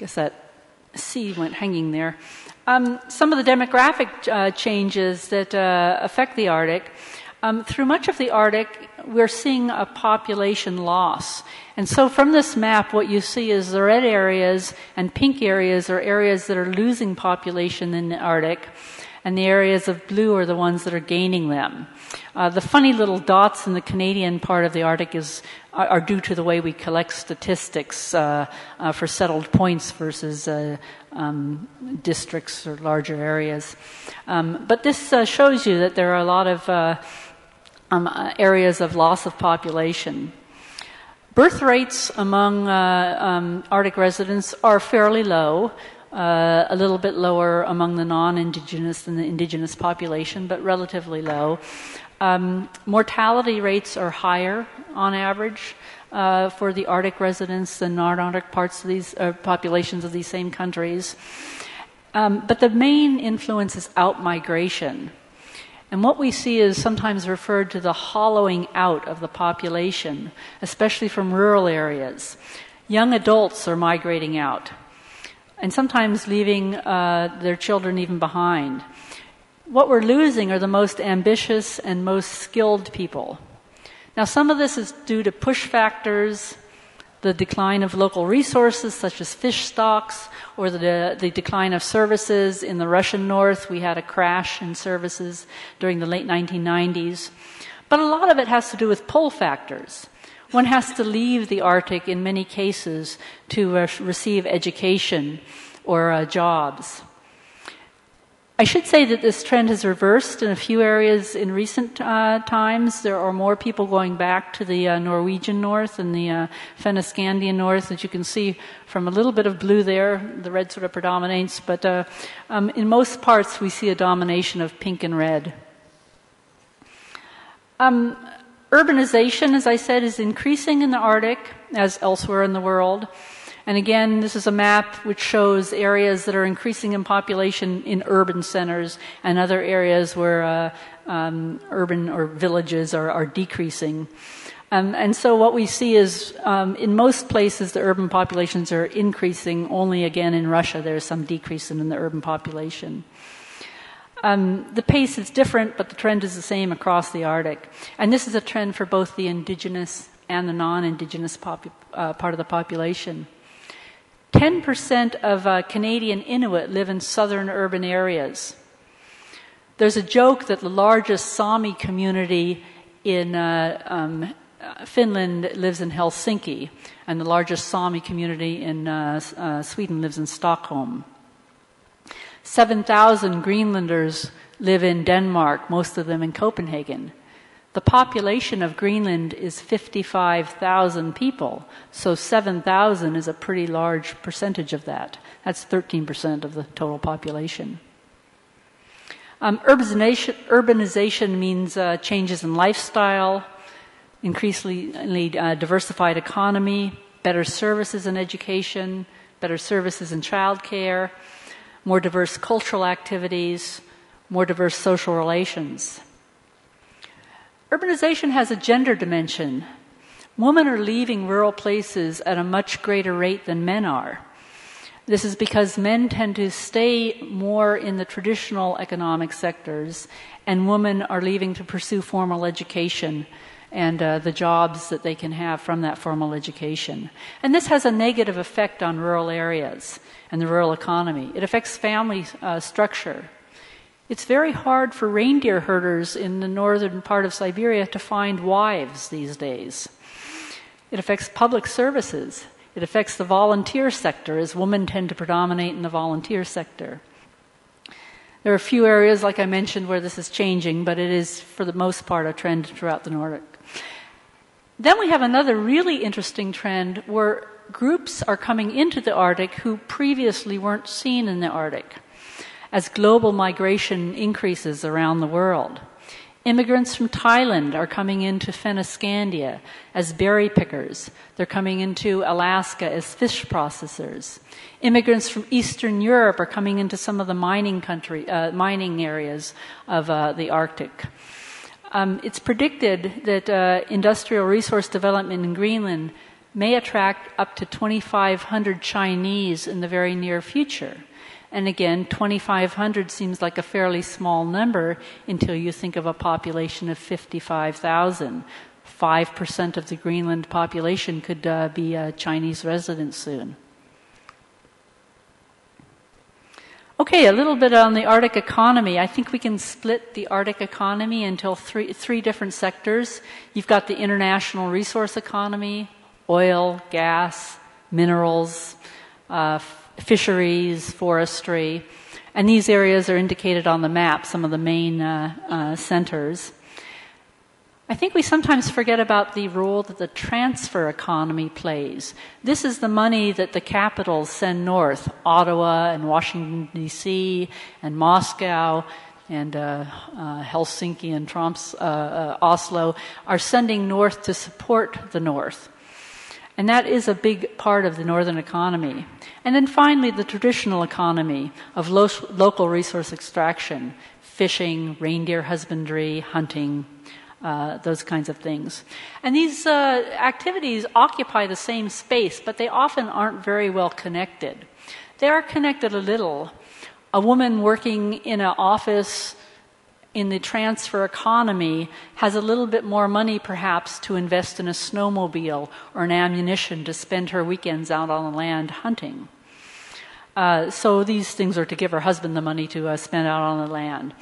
guess that C went hanging there. Some of the demographic changes that affect the Arctic. Through much of the Arctic, we're seeing a population loss. And so from this map, what you see is the red areas and pink areas are areas that are losing population in the Arctic, and the areas of blue are the ones that are gaining them. The funny little dots in the Canadian part of the Arctic are due to the way we collect statistics for settled points versus districts or larger areas. But this shows you that there are a lot of areas of loss of population. Birth rates among Arctic residents are fairly low, a little bit lower among the non-Indigenous than the Indigenous population, but relatively low. Mortality rates are higher on average for the Arctic residents than non-Arctic parts of these populations of these same countries. But the main influence is outmigration. And what we see is sometimes referred to the hollowing out of the population, especially from rural areas. Young adults are migrating out, and sometimes leaving their children even behind. What we're losing are the most ambitious and most skilled people. Now, some of this is due to push factors, the decline of local resources such as fish stocks, or the decline of services. In the Russian north, we had a crash in services during the late 1990s. But a lot of it has to do with pull factors. One has to leave the Arctic in many cases to receive education or jobs. I should say that this trend has reversed in a few areas in recent times. There are more people going back to the Norwegian north and the Fennoscandian north, as you can see from a little bit of blue there. The red sort of predominates, but in most parts we see a domination of pink and red. Urbanization, as I said, is increasing in the Arctic as elsewhere in the world. And again, this is a map which shows areas that are increasing in population in urban centers and other areas where urban or villages are decreasing. And so what we see is in most places the urban populations are increasing. Only again in Russia there's some decrease in the urban population. The pace is different, but the trend is the same across the Arctic. And this is a trend for both the indigenous and the non-indigenous part of the population. 10% of Canadian Inuit live in southern urban areas. There's a joke that the largest Sami community in Finland lives in Helsinki, and the largest Sami community in Sweden lives in Stockholm. 7,000 Greenlanders live in Denmark, most of them in Copenhagen. The population of Greenland is 55,000 people, so 7,000 is a pretty large percentage of that. That's 13% of the total population. Urbanization means changes in lifestyle, increasingly diversified economy, better services in education, better services in childcare, more diverse cultural activities, more diverse social relations. Urbanization has a gender dimension. Women are leaving rural places at a much greater rate than men are. This is because men tend to stay more in the traditional economic sectors, and women are leaving to pursue formal education and the jobs that they can have from that formal education. And this has a negative effect on rural areas and the rural economy. It affects family structure. It's very hard for reindeer herders in the northern part of Siberia to find wives these days. It affects public services. It affects the volunteer sector, as women tend to predominate in the volunteer sector. There are a few areas, like I mentioned, where this is changing, but it is, for the most part, a trend throughout the Nordic. Then we have another really interesting trend where groups are coming into the Arctic who previously weren't seen in the Arctic, as global migration increases around the world. Immigrants from Thailand are coming into Fennoscandia as berry pickers. They're coming into Alaska as fish processors. Immigrants from Eastern Europe are coming into some of the mining areas of the Arctic. It's predicted that industrial resource development in Greenland may attract up to 2,500 Chinese in the very near future. And again, 2,500 seems like a fairly small number until you think of a population of 55,000. 5% of the Greenland population could be Chinese residents soon. Okay, a little bit on the Arctic economy. I think we can split the Arctic economy into three different sectors. You've got the international resource economy, oil, gas, minerals, fisheries, forestry, and these areas are indicated on the map, some of the main centers. I think we sometimes forget about the role that the transfer economy plays. This is the money that the capitals send north, Ottawa and Washington, D.C., and Moscow, and Helsinki and Oslo are sending north to support the north. And that is a big part of the northern economy. And then finally, the traditional economy of local resource extraction, fishing, reindeer husbandry, hunting, those kinds of things. And these activities occupy the same space, but they often aren't very well connected. They are connected a little. A woman working in an office in the transfer economy has a little bit more money perhaps to invest in a snowmobile or an ammunition to spend her weekends out on the land hunting. So these things are to give her husband the money to spend out on the land.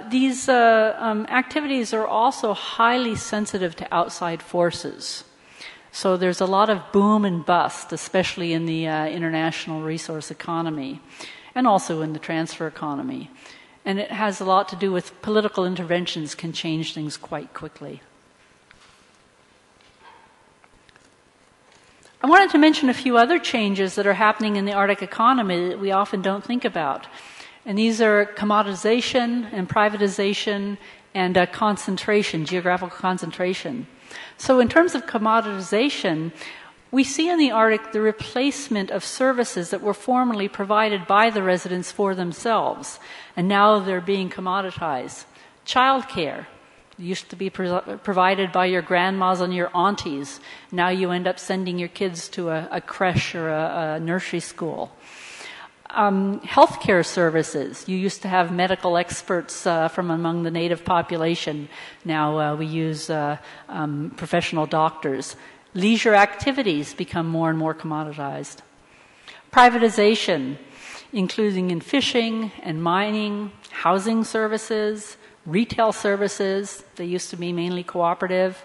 These activities are also highly sensitive to outside forces. So there's a lot of boom and bust, especially in the international resource economy, and also in the transfer economy. And it has a lot to do with political interventions can change things quite quickly. I wanted to mention a few other changes that are happening in the Arctic economy that we often don't think about. And these are commoditization and privatization and concentration, geographical concentration. So in terms of commoditization, we see in the Arctic the replacement of services that were formerly provided by the residents for themselves, and now they're being commoditized. Childcare used to be provided by your grandmas and your aunties. Now you end up sending your kids to a creche or a nursery school. Healthcare services. You used to have medical experts from among the native population. Now we use professional doctors. Leisure activities become more and more commoditized. Privatization, including in fishing and mining, housing services, retail services. They used to be mainly cooperative.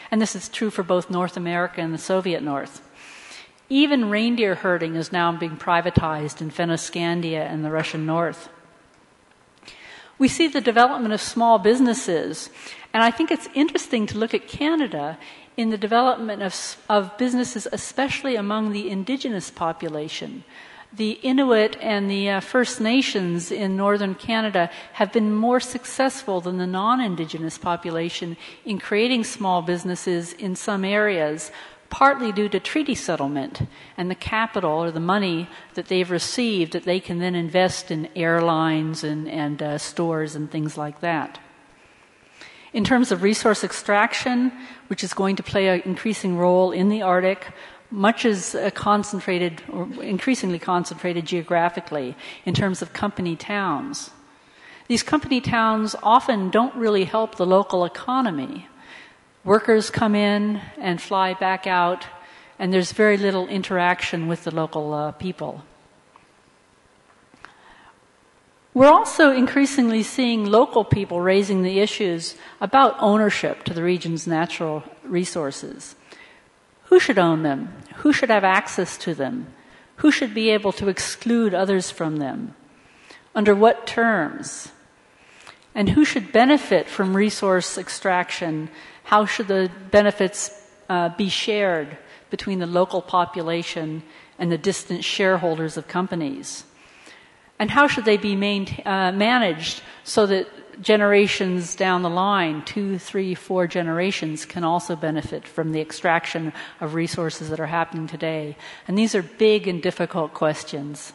And this is true for both North America and the Soviet North. Even reindeer herding is now being privatized in Fennoscandia and the Russian North. We see the development of small businesses, and I think it's interesting to look at Canada in the development of businesses, especially among the indigenous population. The Inuit and the First Nations in northern Canada have been more successful than the non-indigenous population in creating small businesses in some areas, partly due to treaty settlement and the capital or the money that they've received that they can then invest in airlines and stores and things like that. In terms of resource extraction, which is going to play an increasing role in the Arctic, much is concentrated or increasingly concentrated geographically in terms of company towns. These company towns often don't really help the local economy. Workers come in and fly back out, and there's very little interaction with the local people. We're also increasingly seeing local people raising the issues about ownership to the region's natural resources. Who should own them? Who should have access to them? Who should be able to exclude others from them? Under what terms? And who should benefit from resource extraction? How should the benefits be shared between the local population and the distant shareholders of companies? And how should they be managed so that generations down the line, 2, 3, 4 generations, can also benefit from the extraction of resources that are happening today? And these are big and difficult questions.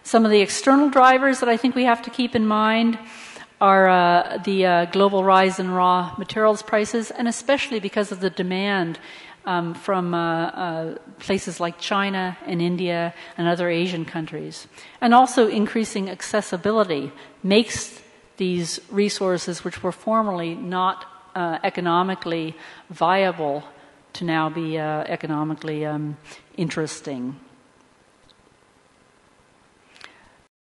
Some of the external drivers that I think we have to keep in mind are the global rise in raw materials prices, and especially because of the demand from places like China and India and other Asian countries. And also increasing accessibility makes these resources, which were formerly not economically viable, to now be economically interesting.